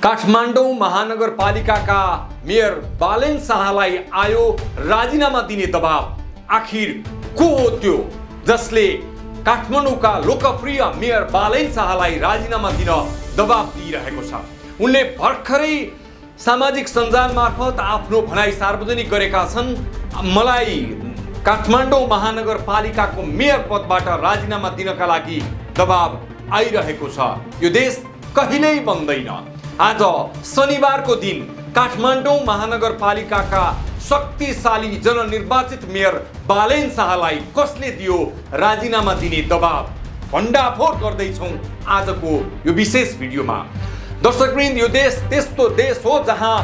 काठमाडौँ महानगरपालिकाका मेयर बालेन शाहलाई आयो राजीनामा दिने दबाब। आखिर को हो त्यो जसले काठमाडौँका लोकप्रिय मेयर बालेन शाहलाई राजीनामा दिन दबाब दिइरहेको छ? उनले भर्खरै सामाजिक सञ्जाल मार्फत आफ्नो भनाइ सार्वजनिक गरेका छन्। मलाई काठमाडौँ महानगरपालिकाको मेयर पदबाट राजीनामा दिनका लागि दबाब आइरहेको छ। यो देश कहिल्यै बन्दैन। आज शनिबारको दिन काठमाडौँ महानगरपालिकाका शक्तिशाली जननिर्वाचित मेयर बालेन शाहलाई कसले दियो राजीनामा दिने दबाब? भण्डाफोर गर्दैछौँ आजको यो विशेष भिडियोमा। दर्शकवृन्द, यो देश त्यस्तो देश हो जहाँ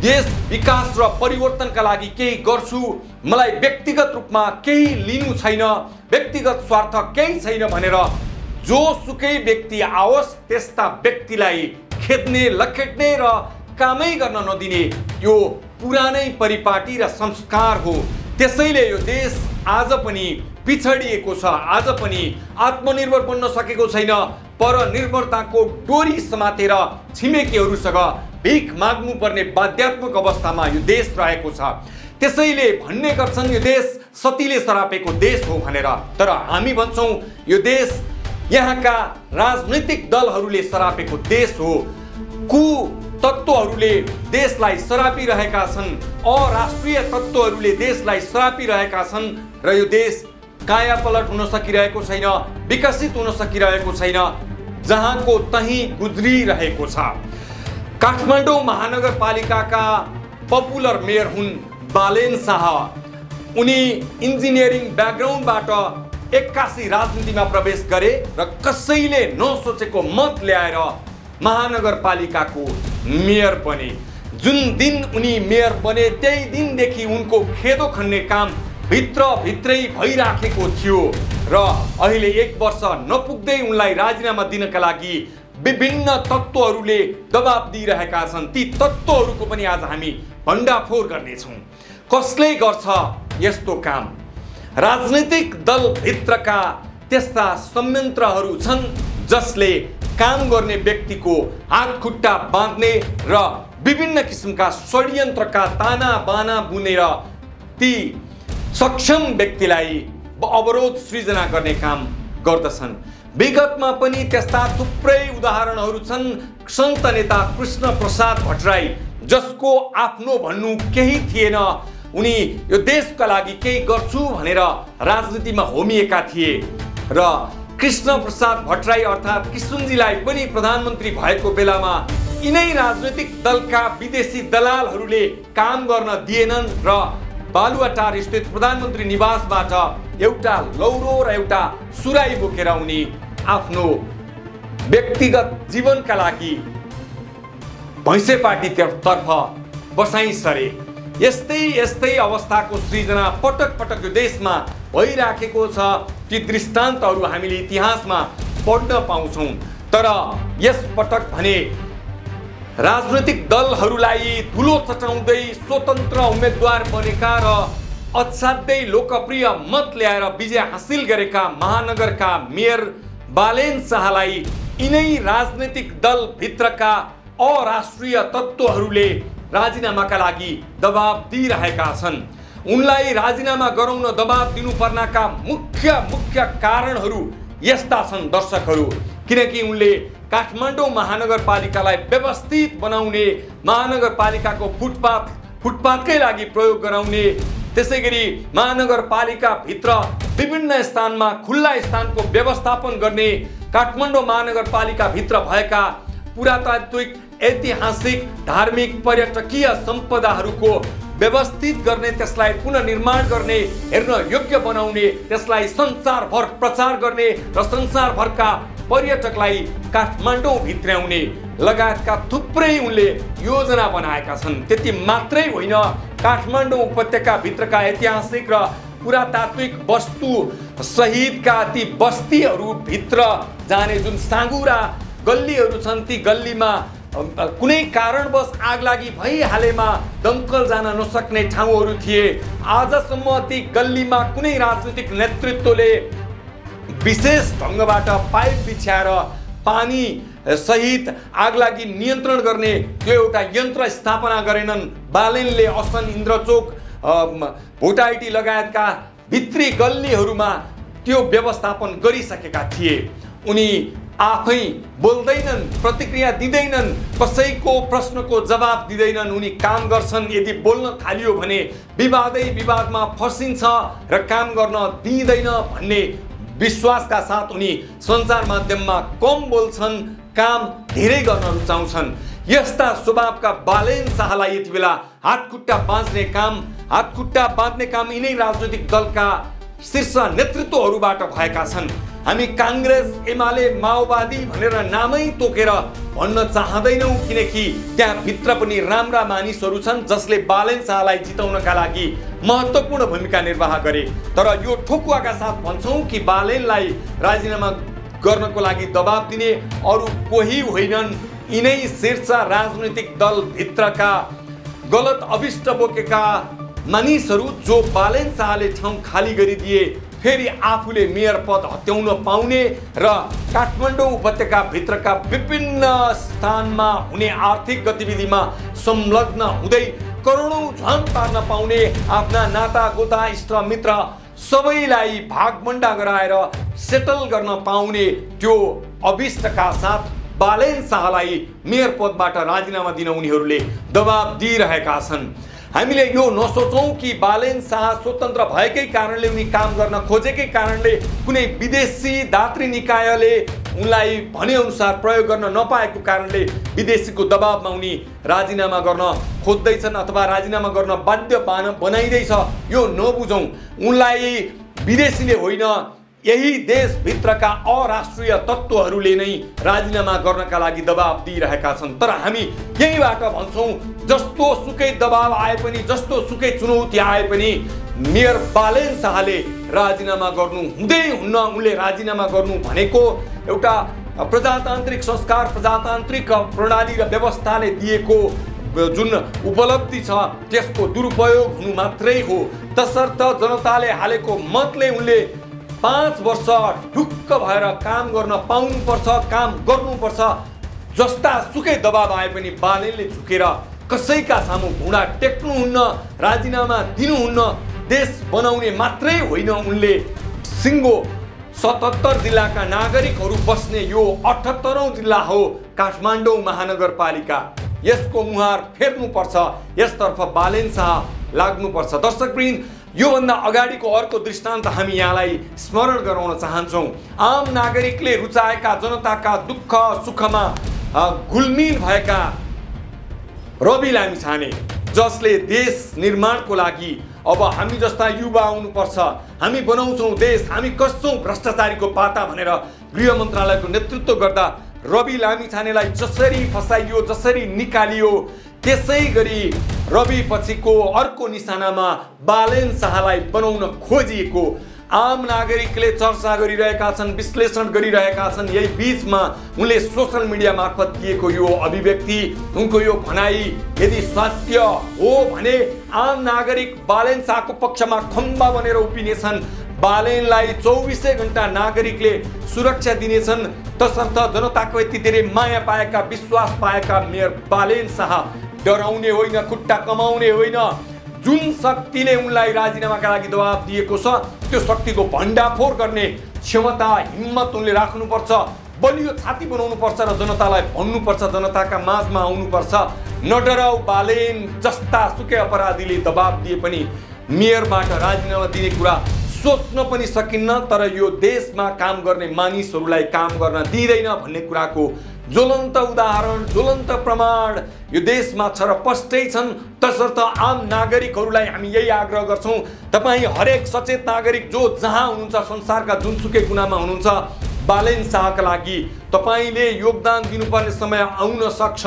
देश विकास र परिवर्तनका लागि केही गर्छु, मलाई व्यक्तिगत रूपमा केही लिनु छैन, व्यक्तिगत स्वार्थ केही छैन भनेर जोसुकै व्यक्ति आओस् त्यस्ता व्यक्तिलाई खेद्ने, लखेट्ने र कामै गर्न नदिने यो पुरानै परिपाटी र संस्कार हो। त्यसैले यो देश आज पनि पिछडिएको छ, आज पनि आत्मनिर्भर बन्न सकेको छैन। परनिर्भरताको डोरी समातेर छिमेकीहरूसँग भिख माग्नुपर्ने बाध्यात्मक अवस्थामा यो देश रहेको छ। त्यसैले भन्ने गर्छन् यो देश सतीले सरापेको देश हो भनेर, तर हामी भन्छौँ यो देश यहाँका राजनैतिक दलहरूले सरापेको देश हो। कुतत्त्वहरूले देशलाई सरापिरहेका छन्, अराष्ट्रिय तत्त्वहरूले देशलाई सरापिरहेका छन् र यो देश कायापलट हुन सकिरहेको छैन, विकसित हुन सकिरहेको छैन, जहाँको तहीँ गुज्रिरहेको छ। काठमाडौँ महानगरपालिकाका पपुलर मेयर हुन् बालेन शाह। उनी इन्जिनियरिङ ब्याकग्राउन्डबाट 81 राजनीतिमा प्रवेश गरे र कसैले नसोचेको मत ल्याएर महानगरपालिकाको मेयर बने। जुन दिन उनी मेयर बने त्यही दिनदेखि उनको खेदो खन्ने काम भित्रै भइराखेको थियो र अहिले 1 वर्ष नपुग्दै उनलाई राजीनामा दिनका लागि विभिन्न तत्त्वहरूले दबाब दिइरहेका छन्। ती तत्त्वहरूको पनि आज हामी भण्डाफोर गर्नेछौँ। कसले गर्छ यस्तो काम? राजनैतिक दलभित्रका त्यस्ता संयन्त्रहरू छन् जसले काम गर्ने व्यक्तिको हात खुट्टा बाँध्ने र विभिन्न किसिमका षड्यन्त्रका ताना बाना बुनेर ती सक्षम व्यक्तिलाई अवरोध सृजना गर्ने काम गर्दछन्। विगतमा पनि त्यस्ता थुप्रै उदाहरणहरू छन्। सन्त नेता कृष्ण प्रसाद भट्टराई, जसको आफ्नो भन्नु केही थिएन, उनी यो देशका लागि केही गर्छु भनेर राजनीतिमा होमिएका थिए र कृष्ण प्रसाद भट्टराई अर्थात् किशुनजीलाई पनि प्रधानमन्त्री भएको बेलामा यिनै राजनैतिक दलका विदेशी दलालहरूले काम गर्न दिएनन् र बालुवाटार स्थित प्रधानमन्त्री निवासबाट एउटा लौरो र एउटा सुराई बोकेर उनी आफ्नो व्यक्तिगत जीवनका लागि भैँसेपाटीतर्फ बसाइ सरे। यस्तै अवस्थाको सृजना पटक पटक यो देशमा भइराखेको छ। ती दृष्टान्तहरू हामीले इतिहासमा पढ्न पाउँछौँ। तर यस पटक भने राजनैतिक दलहरूलाई धुलो चटाउँदै स्वतन्त्र उम्मेदवार बनेका र असाध्यै लोकप्रिय मत ल्याएर विजय हासिल गरेका महानगरका मेयर बालेन शाहलाई यिनै राजनैतिक दलभित्रका अराष्ट्रिय तत्त्वहरूले राजीनामाका लागि दबाब दिइरहेका छन्। उनलाई राजीनामा गराउन दबाब दिनुपर्नका मुख्य कारणहरू यस्ता छन् दर्शकहरू। किनकि उनले काठमाडौँ महानगरपालिकालाई व्यवस्थित बनाउने, महानगरपालिकाको फुटपाथकै लागि प्रयोग गराउने, त्यसैगरी महानगरपालिकाभित्र विभिन्न स्थानमा खुल्ला स्थानको व्यवस्थापन गर्ने, काठमाडौँ महानगरपालिकाभित्र भएका पुरातात्विक, ऐतिहासिक, धार्मिक, पर्यटकीय सम्पदाहरूको व्यवस्थित गर्ने, त्यसलाई पुनर्निर्माण गर्ने, हेर्न योग्य बनाउने, त्यसलाई संसारभर प्रचार गर्ने र संसारभरका पर्यटकलाई काठमाडौँ भित्र्याउने लगायतका थुप्रै उनले योजना बनाएका छन्। त्यति मात्रै होइन, काठमाडौँ उपत्यकाभित्रका ऐतिहासिक र पुरातात्विक वस्तु सहितका ती बस्तीहरूभित्र जाने जुन साँघुरा गल्लीहरू छन्, ती गल्लीमा कुनै कारणवश आगलागी भइहालेमा दमकल जान नसक्ने ठाउँहरू थिए। आजसम्म ती गल्लीमा कुनै राजनीतिक नेतृत्वले विशेष ढङ्गबाट पाइप बिछ्याएर पानी सहित आगलागी नियन्त्रण गर्ने त्यो एउटा यन्त्र स्थापना गरेनन्। बालेनले असन इन्द्रचोक भोटाइटी लगायतका भित्री गल्लीहरूमा त्यो व्यवस्थापन गरिसकेका थिए। उनी आफै बोल्दैनन्, प्रतिक्रिया दिँदैनन्, कसैको प्रश्नको जवाब दिँदैनन्, उनी काम गर्छन्। यदि बोल्न थालियो भने विवादै विवादमा फसिन्छ र काम गर्न दिँदैन भन्ने विश्वासका साथ उनी सञ्चार माध्यममा कम बोल्छन्, काम धेरै गर्न रुचाउँछन्। यस्ता स्वभावका बालेन शाहलाई यति बेला हातखुट्टा बाँध्ने काम यिनै राजनैतिक दलका शीर्ष नेतृत्वहरूबाट भएका छन्। हामी कांग्रेस, एमाले, माओवादी भनेर नामै तोकेर भन्न चाहदैनौँ, किनकि त्यहाँ भित्र पनि राम्रा मानिसहरू छन् जसले बालेन शाहलाई जिताउनका लागि महत्त्वपूर्ण भूमिका निर्वाह गरे। तर यो ठोकुवाका साथ भन्छौँ कि बालेनलाई राजीनामा गर्नको लागि दबाब दिने अरू कोही होइनन्, यिनै शीर्ष राजनैतिक दल भित्रका गलत अभिष्ट बोकेका मानिसहरू जो बालेन शाहले ठाउँ खाली गरिदिए फेरि आफूले मेयर पद हत्याउन पाउने र काठमाडौँ उपत्यका भित्रका विभिन्न स्थानमा हुने आर्थिक गतिविधिमा संलग्न हुँदै करोडौं झन पार्न पाउने, आफ्ना नाता गोता इष्टमित्र सबैलाई भागभण्डा गराएर सेटल गर्न पाउने त्यो अभिष्टका साथ बालेन शाहलाई मेयर पदबाट राजीनामा दिन उनीहरूले दबाब दिइरहेका छन्। हामीले यो नसोचौं कि बालेन शाह स्वतन्त्र भएकै कारणले, उनी काम गर्न खोजेकै कारणले, कुनै विदेशी दात्री निकायले उनलाई भनेअनुसार प्रयोग गर्न नपाएको कारणले विदेशीको दबाबमा उनी राजीनामा गर्न खोज्दैछन् अथवा राजीनामा गर्न बाध्य बनाइदैछ। यो नबुझौं। उनलाई विदेशीले होइन, यही देशभित्रका अराष्ट्रिय तत्त्वहरूले नै राजीनामा गर्नका लागि दबाब दिइरहेका छन्। तर हामी यहीबाट भन्छौँ, जस्तो सुकै दबाब आए पनि, जस्तो सुकै चुनौती आए पनि मेयर बालेन शाहले राजीनामा गर्नु हुँदै हुन्न। उनले राजीनामा गर्नु भनेको एउटा प्रजातान्त्रिक संस्कार, प्रजातान्त्रिक प्रणाली र व्यवस्थाले दिएको जुन उपलब्धि छ त्यसको दुरुपयोग हुनु मात्रै हो। तसर्थ जनताले हालेको मतले उनले 5 वर्ष ढुक्क भएर काम गर्न पाउनुपर्छ, काम गर्नुपर्छ। जस्ता सुकै दबाब आए पनि बालेनले झुकेर कसैका सामु घुँडा टेक्नुहुन्न, राजीनामा दिनुहुन्न। देश बनाउने मात्रै होइन, उनले सिङ्गो 77 जिल्लाका नागरिकहरू बस्ने यो 78औं जिल्ला हो काठमाडौँ महानगरपालिका। यसको मुहार फेर्नुपर्छ, यसतर्फ बालेन शाह लाग्नुपर्छ। दर्शकवृन्द, योभन्दा अगाडिको अर्को दृष्टान्त हामी यहाँलाई स्मरण गराउन चाहन्छौँ। आम नागरिकले रुचाएका, जनताका दुःख सुखमा घुलमिल भएका रवि लामिछाने, जसले देश निर्माणको लागि अब हामी जस्ता युवा आउनुपर्छ, हामी बनाउँछौँ देश, हामी कस्छौँ भ्रष्टाचारीको पाता भनेर गृह मन्त्रालयको नेतृत्व गर्दा रवि लामिछानेलाई जसरी फसाइयो, जसरी निकालियो, त्यसै गरी रवि पछिको अर्को निशानामा बालेन शाहलाई बनाउन खोजिएको आम नागरिकले चर्चा गरिरहेका छन्, विश्लेषण गरिरहेका छन्। यही बीचमा उनले सोशल मिडिया मार्फत दिएको यो अभिव्यक्ति, उनको यो भनाई यदि सत्य हो भने आम नागरिक बालेन शाहको पक्षमा खम्बा बनेर उभिनेछन्। बालेनलाई 24 घण्टा नागरिकले सुरक्षा दिनेछन्। तसर्थ जनताको यति धेरै माया पाएका, विश्वास पाएका मेयर बालेन शाह डराउने होइन, खुट्टा कमाउने होइन। जुन शक्तिले उनलाई राजीनामाका लागि दबाब दिएको छ त्यो शक्तिको भण्डाफोर गर्ने क्षमता, हिम्मत उनले राख्नुपर्छ, बलियो छाती बनाउनुपर्छ र जनतालाई भन्नुपर्छ, जनताका माझमा आउनुपर्छ, नडराउ बालेन, जस्ता सुकै अपराधीले दबाब दिए पनि मेयरबाट राजीनामा दिने कुरा सोच्न पनि सकिन्न। तर यो देशमा काम गर्ने मानिसहरूलाई काम गर्न दिँदैन भन्ने कुराको ज्वलन्त उदाहरण, ज्वलन्त प्रमाण यो देशमा छ र पस्टै छन्। तसर्थ आम नागरिकहरूलाई हामी यही आग्रह गर्छौँ, तपाईँ हरेक सचेत नागरिक जो जहाँ हुनुहुन्छ, संसारका जुनसुकै कुनामा हुनुहुन्छ, बालेन शाहका लागि तपाईँले योगदान दिनुपर्ने समय आउन सक्छ।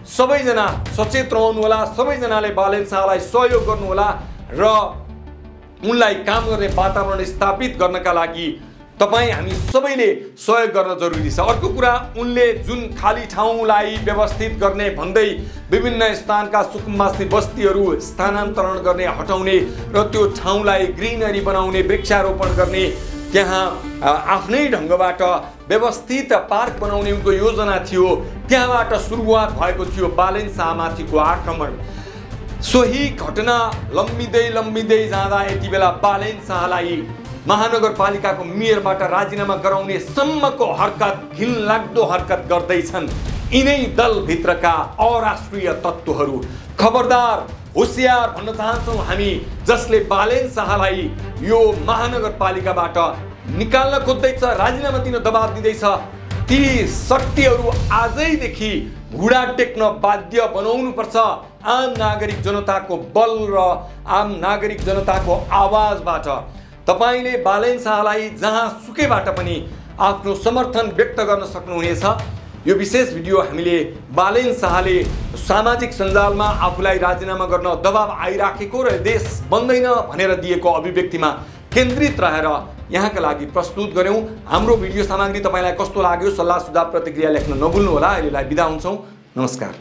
सबैजना सचेत रहनु होला, सबैजनाले बालेन शाहलाई सहयोग गर्नुहोला र उनलाई काम गर्ने वातावरण स्थापित गर्नका लागि तपाईँ हामी सबैले सहयोग गर्न जरुरी छ। अर्को कुरा, उनले जुन खाली ठाउँलाई व्यवस्थित गर्ने भन्दै विभिन्न स्थानका सुकुम्बासी बस्तीहरू स्थानान्तरण गर्ने, हटाउने र त्यो ठाउँलाई ग्रिनरी बनाउने, वृक्षारोपण गर्ने, त्यहाँ आफ्नै ढङ्गबाट व्यवस्थित पार्क बनाउने उनको योजना थियो। त्यहाँबाट सुरुवात भएको थियो बालेन शाहमाथिको आक्रमण। सोही घटना लम्बिँदै जाँदा यति बेला बालेन शाहलाई महानगरपालिकाको मेयरबाट राजीनामा गराउने सम्मको हरकत, घिनलाग्दो हरकत गर्दैछन् यिनै दलभित्रका अराष्ट्रिय तत्त्वहरू। खबरदार, होशियार भन्न चाहन्छौँ हामी, जसले बालेन शाहलाई यो महानगरपालिकाबाट निकाल्न खोज्दैछ, राजीनामा दिन दबाब दिँदैछ, ती शक्तिहरू आजैदेखि घुँडा टेक्न बाध्य बनाउनुपर्छ। आम नागरिक जनताको बल र आम नागरिक जनताको आवाजबाट तपाईले बालेन शाहलाई जहाँ सुकैबाट पनि आफ्नो समर्थन व्यक्त गर्न सक्नुहुनेछ। यो विशेष भिडियो हामीले बालेन शाहले सामाजिक सञ्जालमा आफूलाई राजीनामा गर्न दबाब आइराखेको र देश बन्दैन भनेर दिएको अभिव्यक्तिमा केन्द्रित रहेर यहाँका लागि प्रस्तुत गर्यौं। हाम्रो भिडियो सामग्री तपाईलाई कस्तो लाग्यो, सल्लाह सुझाव प्रतिक्रिया लेख्न नभुल्नुहोला। अहिलेलाई बिदा हुन्छौं। नमस्कार।